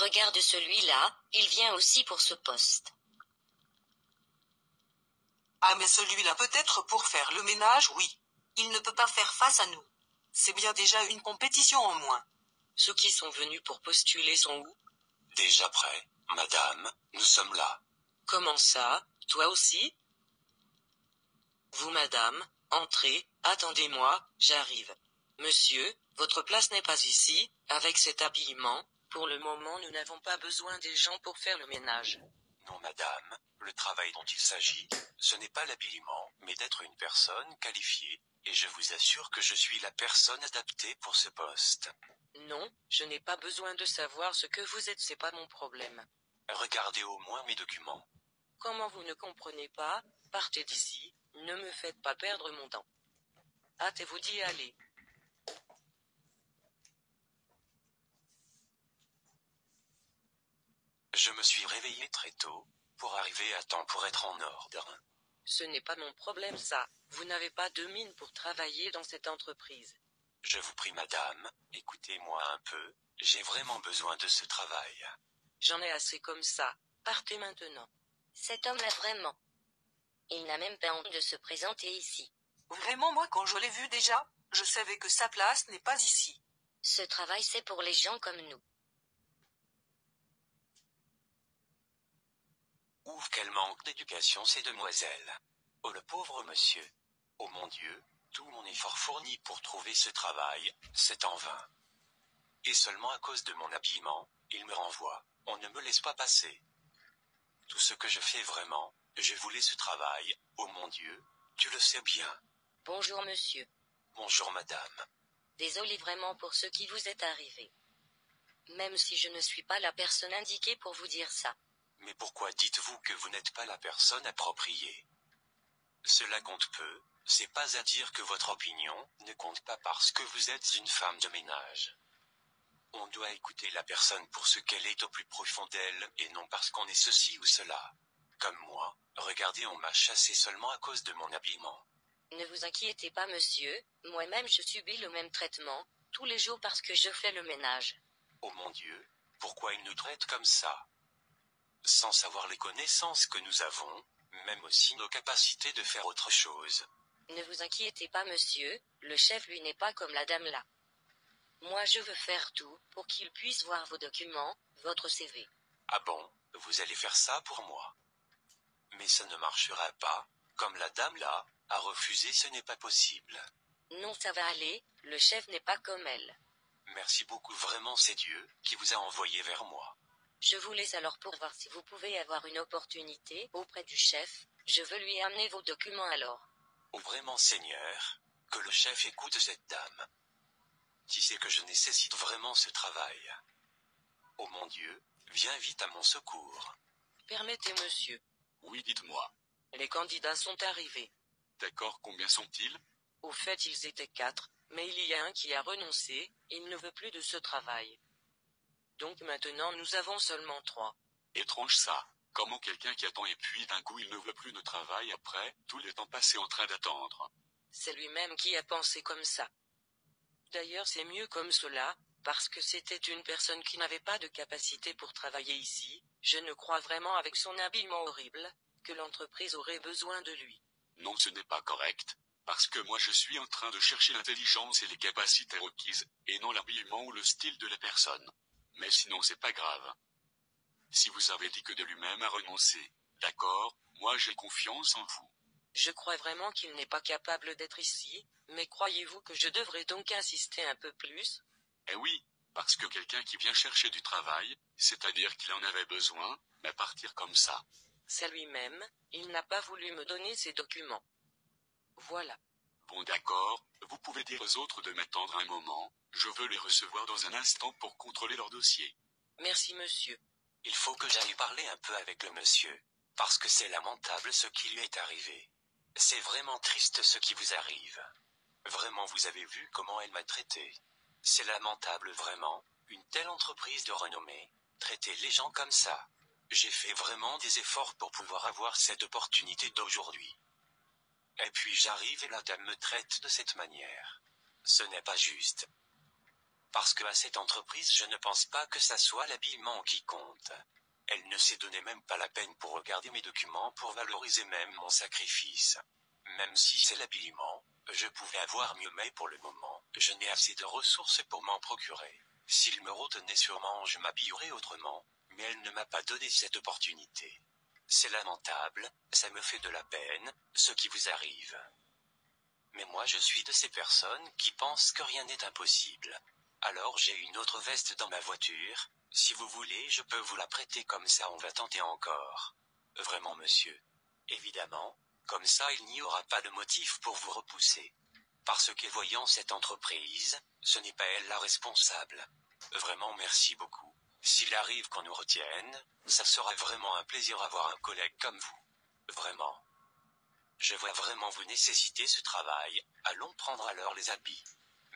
Regarde celui-là, il vient aussi pour ce poste. Ah mais celui-là peut-être pour faire le ménage, oui. Il ne peut pas faire face à nous. C'est bien déjà une compétition en moins. Ceux qui sont venus pour postuler sont où? Déjà prêt, madame, nous sommes là. Comment ça, toi aussi? Vous madame, entrez, attendez-moi, j'arrive. Monsieur, votre place n'est pas ici, avec cet habillement, pour le moment nous n'avons pas besoin des gens pour faire le ménage. Non madame, le travail dont il s'agit, ce n'est pas l'habillement, mais d'être une personne qualifiée, et je vous assure que je suis la personne adaptée pour ce poste. Non, je n'ai pas besoin de savoir ce que vous êtes, c'est pas mon problème. Regardez au moins mes documents. Comment vous ne comprenez pas? Partez d'ici, ne me faites pas perdre mon temps. Hâtez-vous d'y aller. Je me suis réveillé très tôt, pour arriver à temps pour être en ordre. Ce n'est pas mon problème ça, vous n'avez pas de mine pour travailler dans cette entreprise. Je vous prie madame, écoutez-moi un peu, j'ai vraiment besoin de ce travail. J'en ai assez comme ça, partez maintenant. Cet homme-là vraiment. Il n'a même pas honte de se présenter ici. Vraiment moi quand je l'ai vu déjà, je savais que sa place n'est pas ici. Ce travail c'est pour les gens comme nous. Ouf, quel manque d'éducation ces demoiselles. Oh le pauvre monsieur. Oh mon Dieu, tout mon effort fourni pour trouver ce travail, c'est en vain. Et seulement à cause de mon habillement, il me renvoie, on ne me laisse pas passer. Tout ce que je fais vraiment, je voulais ce travail, oh mon Dieu, tu le sais bien. Bonjour monsieur. Bonjour madame. Désolé vraiment pour ce qui vous est arrivé. Même si je ne suis pas la personne indiquée pour vous dire ça. Mais pourquoi dites-vous que vous n'êtes pas la personne appropriée? Cela compte peu, c'est pas à dire que votre opinion ne compte pas parce que vous êtes une femme de ménage. On doit écouter la personne pour ce qu'elle est au plus profond d'elle et non parce qu'on est ceci ou cela. Comme moi, regardez, on m'a chassé seulement à cause de mon habillement. Ne vous inquiétez pas monsieur, moi-même je subis le même traitement, tous les jours parce que je fais le ménage. Oh mon Dieu, pourquoi ils nous traitent comme ça? Sans savoir les connaissances que nous avons, même aussi nos capacités de faire autre chose. Ne vous inquiétez pas monsieur, le chef lui n'est pas comme la dame là. Moi je veux faire tout pour qu'il puisse voir vos documents, votre CV. Ah bon, vous allez faire ça pour moi? Mais ça ne marchera pas, comme la dame là a refusé, ce n'est pas possible. Non ça va aller, le chef n'est pas comme elle. Merci beaucoup, vraiment c'est Dieu qui vous a envoyé vers moi. Je vous laisse alors pour voir si vous pouvez avoir une opportunité auprès du chef, je veux lui amener vos documents alors. Oh vraiment Seigneur, que le chef écoute cette dame. Qui sait que je nécessite vraiment ce travail. Oh mon Dieu, viens vite à mon secours. Permettez monsieur. Oui, dites-moi. Les candidats sont arrivés. D'accord, combien sont-ils? Au fait ils étaient 4, mais il y a un qui a renoncé, il ne veut plus de ce travail. Donc maintenant nous avons seulement 3. Étrange ça. Comment quelqu'un qui attend et puis d'un coup il ne veut plus de travail après, tout le temps passé en train d'attendre. C'est lui-même qui a pensé comme ça. D'ailleurs c'est mieux comme cela, parce que c'était une personne qui n'avait pas de capacité pour travailler ici, je ne crois vraiment avec son habillement horrible, que l'entreprise aurait besoin de lui. Non, ce n'est pas correct. Parce que moi je suis en train de chercher l'intelligence et les capacités requises, et non l'habillement ou le style de la personne. Mais sinon c'est pas grave. Si vous avez dit que de lui-même a renoncé, d'accord, moi j'ai confiance en vous. Je crois vraiment qu'il n'est pas capable d'être ici, mais croyez-vous que je devrais donc insister un peu plus? Eh oui, parce que quelqu'un qui vient chercher du travail, c'est-à-dire qu'il en avait besoin, mais partir comme ça. C'est lui-même, il n'a pas voulu me donner ses documents. Voilà. Bon d'accord, vous pouvez dire aux autres de m'attendre un moment, je veux les recevoir dans un instant pour contrôler leur dossier. Merci monsieur. Il faut que j'aille parler un peu avec le monsieur, parce que c'est lamentable ce qui lui est arrivé. C'est vraiment triste ce qui vous arrive. Vraiment vous avez vu comment elle m'a traité. C'est lamentable vraiment, une telle entreprise de renommée, traiter les gens comme ça. J'ai fait vraiment des efforts pour pouvoir avoir cette opportunité d'aujourd'hui. Et puis j'arrive et la dame me traite de cette manière. Ce n'est pas juste. Parce que à cette entreprise je ne pense pas que ça soit l'habillement qui compte. Elle ne s'est donné même pas la peine pour regarder mes documents pour valoriser même mon sacrifice. Même si c'est l'habillement, je pouvais avoir mieux mais pour le moment, je n'ai assez de ressources pour m'en procurer. S'il me retenait sûrement je m'habillerais autrement, mais elle ne m'a pas donné cette opportunité. C'est lamentable, ça me fait de la peine, ce qui vous arrive. Mais moi je suis de ces personnes qui pensent que rien n'est impossible. Alors j'ai une autre veste dans ma voiture, si vous voulez je peux vous la prêter comme ça on va tenter encore. Vraiment monsieur. Évidemment, comme ça il n'y aura pas de motif pour vous repousser. Parce que voyant cette entreprise, ce n'est pas elle la responsable. Vraiment merci beaucoup. S'il arrive qu'on nous retienne, ça sera vraiment un plaisir d'avoir un collègue comme vous. Vraiment. Je vois vraiment vous nécessiter ce travail, allons prendre alors les habits.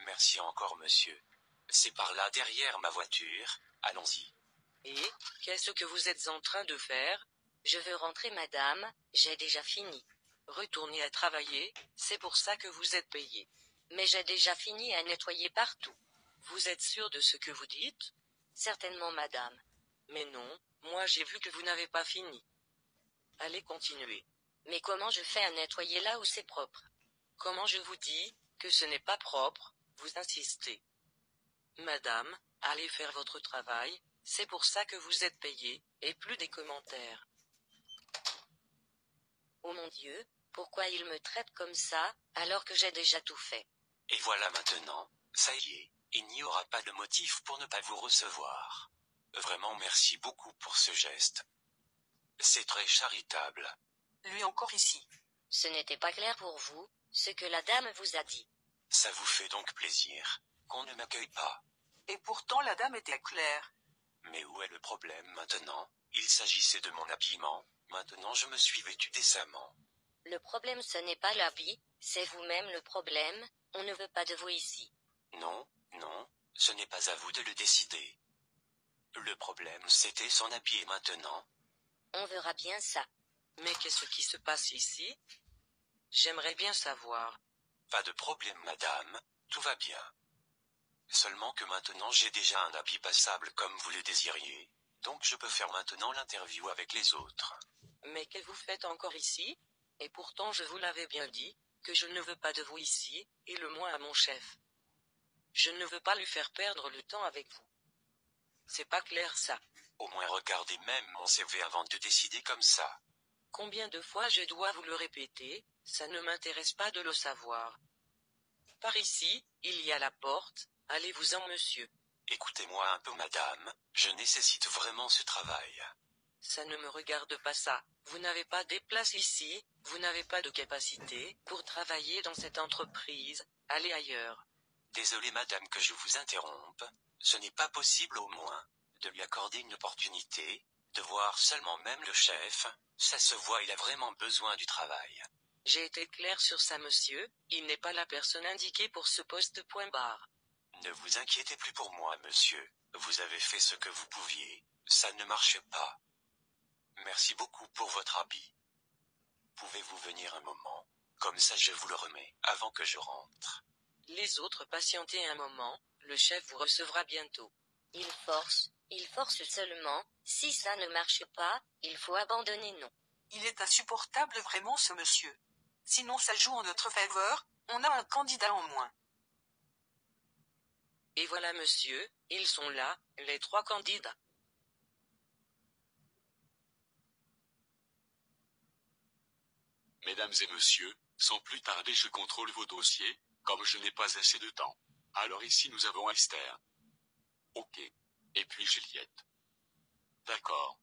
Merci encore monsieur. C'est par là derrière ma voiture, allons-y. Et, qu'est-ce que vous êtes en train de faire? Je veux rentrer, madame, j'ai déjà fini. Retournez à travailler, c'est pour ça que vous êtes payé. Mais j'ai déjà fini à nettoyer partout. Vous êtes sûr de ce que vous dites? Certainement, madame. Mais non, moi j'ai vu que vous n'avez pas fini. Allez continuer. Mais comment je fais à nettoyer là où c'est propre? Comment je vous dis que ce n'est pas propre, vous insistez. Madame, allez faire votre travail, c'est pour ça que vous êtes payé, et plus des commentaires. Oh mon Dieu, pourquoi il me traite comme ça, alors que j'ai déjà tout fait? Et voilà maintenant, ça y est, il n'y aura pas de motif pour ne pas vous recevoir. Vraiment merci beaucoup pour ce geste. C'est très charitable. Lui encore ici. Ce n'était pas clair pour vous, ce que la dame vous a dit. Ça vous fait donc plaisir qu'on ne m'accueille pas. Et pourtant la dame était claire. Mais où est le problème maintenant? Il s'agissait de mon habillement, maintenant je me suis vêtu décemment. Le problème ce n'est pas l'habit, c'est vous-même le problème, on ne veut pas de vous ici. Non, non, ce n'est pas à vous de le décider. Le problème c'était son habit et maintenant. On verra bien ça. Mais qu'est-ce qui se passe ici? J'aimerais bien savoir. Pas de problème madame, tout va bien. Seulement que maintenant j'ai déjà un habit passable comme vous le désiriez, donc je peux faire maintenant l'interview avec les autres. Mais que vous faites encore ici? Et pourtant je vous l'avais bien dit, que je ne veux pas de vous ici, et le moins à mon chef. Je ne veux pas lui faire perdre le temps avec vous. C'est pas clair ça. Au moins regardez même mon CV avant de décider comme ça. Combien de fois je dois vous le répéter, ça ne m'intéresse pas de le savoir. Par ici, il y a la porte, allez-vous-en monsieur. Écoutez-moi un peu madame, je nécessite vraiment ce travail. Ça ne me regarde pas ça, vous n'avez pas des places ici, vous n'avez pas de capacité pour travailler dans cette entreprise, allez ailleurs. Désolé madame que je vous interrompe, ce n'est pas possible au moins, de lui accorder une opportunité, de voir seulement même le chef, ça se voit il a vraiment besoin du travail. J'ai été clair sur ça monsieur, il n'est pas la personne indiquée pour ce poste point barre. Ne vous inquiétez plus pour moi monsieur, vous avez fait ce que vous pouviez, ça ne marche pas. Merci beaucoup pour votre habit. Pouvez-vous venir un moment, comme ça je vous le remets, avant que je rentre. Les autres patientez un moment, le chef vous recevra bientôt. Il force seulement, si ça ne marche pas, il faut abandonner non. Il est insupportable vraiment ce monsieur. Sinon ça joue en notre faveur, on a un candidat en moins. Et voilà monsieur, ils sont là, les 3 candidats. Mesdames et messieurs, sans plus tarder je contrôle vos dossiers, comme je n'ai pas assez de temps. Alors ici nous avons Esther. Ok. Et puis Juliette. D'accord.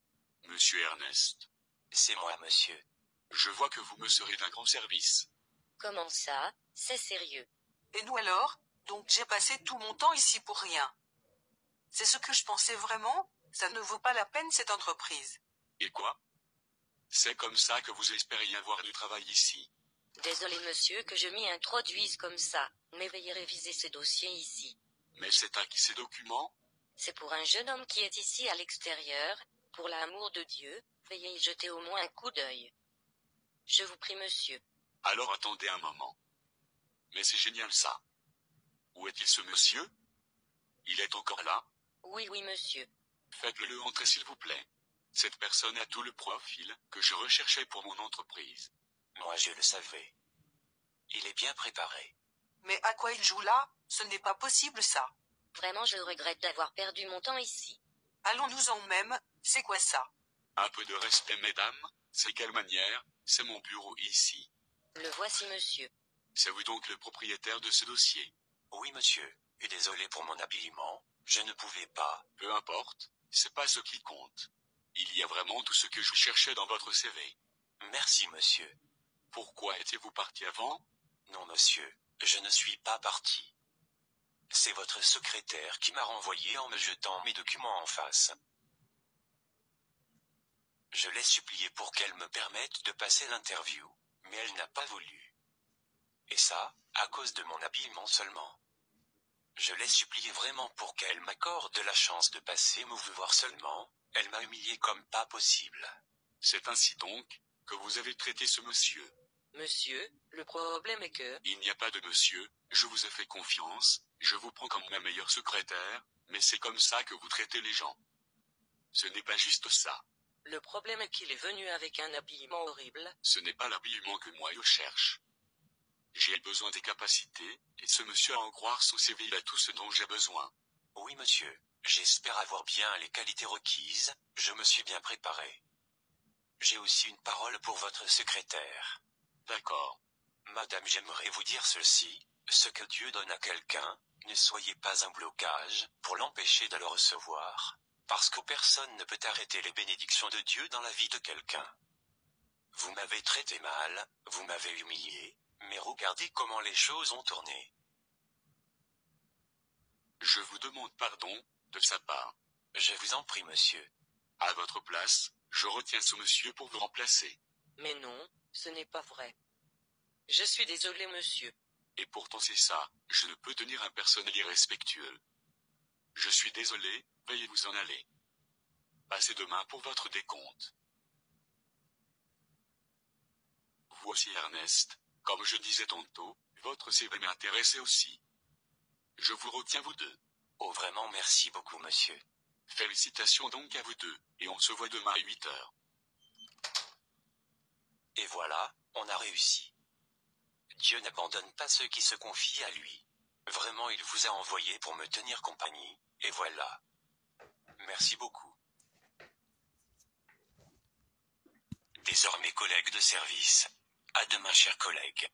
Monsieur Ernest. C'est moi monsieur. Je vois que vous me serez d'un grand service. Comment ça, c'est sérieux? Et nous alors? Donc j'ai passé tout mon temps ici pour rien. C'est ce que je pensais vraiment, ça ne vaut pas la peine cette entreprise. Et quoi? C'est comme ça que vous espériez avoir du travail ici. Désolé monsieur que je m'y introduise comme ça, mais veuillez réviser ce dossier ici. Mais c'est à qui ces documents? C'est pour un jeune homme qui est ici à l'extérieur, pour l'amour de Dieu, veuillez y jeter au moins un coup d'œil. Je vous prie monsieur. Alors attendez un moment. Mais c'est génial ça. Où est-il ce monsieur? Il est encore là? Oui, oui, monsieur. Faites-le entrer s'il vous plaît. Cette personne a tout le profil que je recherchais pour mon entreprise. Moi je le savais. Il est bien préparé. Mais à quoi il joue là? Ce n'est pas possible ça. Vraiment, je regrette d'avoir perdu mon temps ici. Allons-nous-en même, c'est quoi ça? Un peu de respect, mesdames. C'est quelle manière? C'est mon bureau ici. Le voici, monsieur. C'est vous donc le propriétaire de ce dossier? Oui monsieur, et désolé pour mon habillement, je ne pouvais pas. Peu importe, c'est pas ce qui compte. Il y a vraiment tout ce que je cherchais dans votre CV. Merci monsieur. Pourquoi étiez-vous parti avant? Non monsieur, je ne suis pas parti. C'est votre secrétaire qui m'a renvoyé en me jetant mes documents en face. Je l'ai supplié pour qu'elle me permette de passer l'interview, mais elle n'a pas voulu. Et ça, à cause de mon habillement seulement. Je l'ai supplié vraiment pour qu'elle m'accorde la chance de passer me voir seulement, elle m'a humilié comme pas possible. C'est ainsi donc que vous avez traité ce monsieur. Monsieur, le problème est que... Il n'y a pas de monsieur, je vous ai fait confiance, je vous prends comme ma meilleure secrétaire, mais c'est comme ça que vous traitez les gens. Ce n'est pas juste ça. Le problème est qu'il est venu avec un habillement horrible. Ce n'est pas l'habillement que moi je cherche. J'ai besoin des capacités, et ce monsieur à en croire son CV il a tout ce dont j'ai besoin. Oui monsieur, j'espère avoir bien les qualités requises, je me suis bien préparé. J'ai aussi une parole pour votre secrétaire. D'accord. Madame, j'aimerais vous dire ceci, ce que Dieu donne à quelqu'un, ne soyez pas un blocage pour l'empêcher de le recevoir, parce que personne ne peut arrêter les bénédictions de Dieu dans la vie de quelqu'un. Vous m'avez traité mal, vous m'avez humilié, mais regardez comment les choses ont tourné. Je vous demande pardon, de sa part. Je vous en prie monsieur. À votre place, je retiens ce monsieur pour vous remplacer. Mais non, ce n'est pas vrai. Je suis désolé, monsieur. Et pourtant c'est ça, je ne peux tenir un personnel irrespectueux. Je suis désolé, veuillez vous en aller. Passez demain pour votre décompte. Voici Ernest, comme je disais tantôt, votre CV m'intéressait aussi. Je vous retiens vous deux. Oh vraiment merci beaucoup monsieur. Félicitations donc à vous deux, et on se voit demain à 8 heures. Et voilà, on a réussi. Dieu n'abandonne pas ceux qui se confient à lui. Vraiment il vous a envoyé pour me tenir compagnie, et voilà. Merci beaucoup. Désormais collègues de service. À demain chers collègues.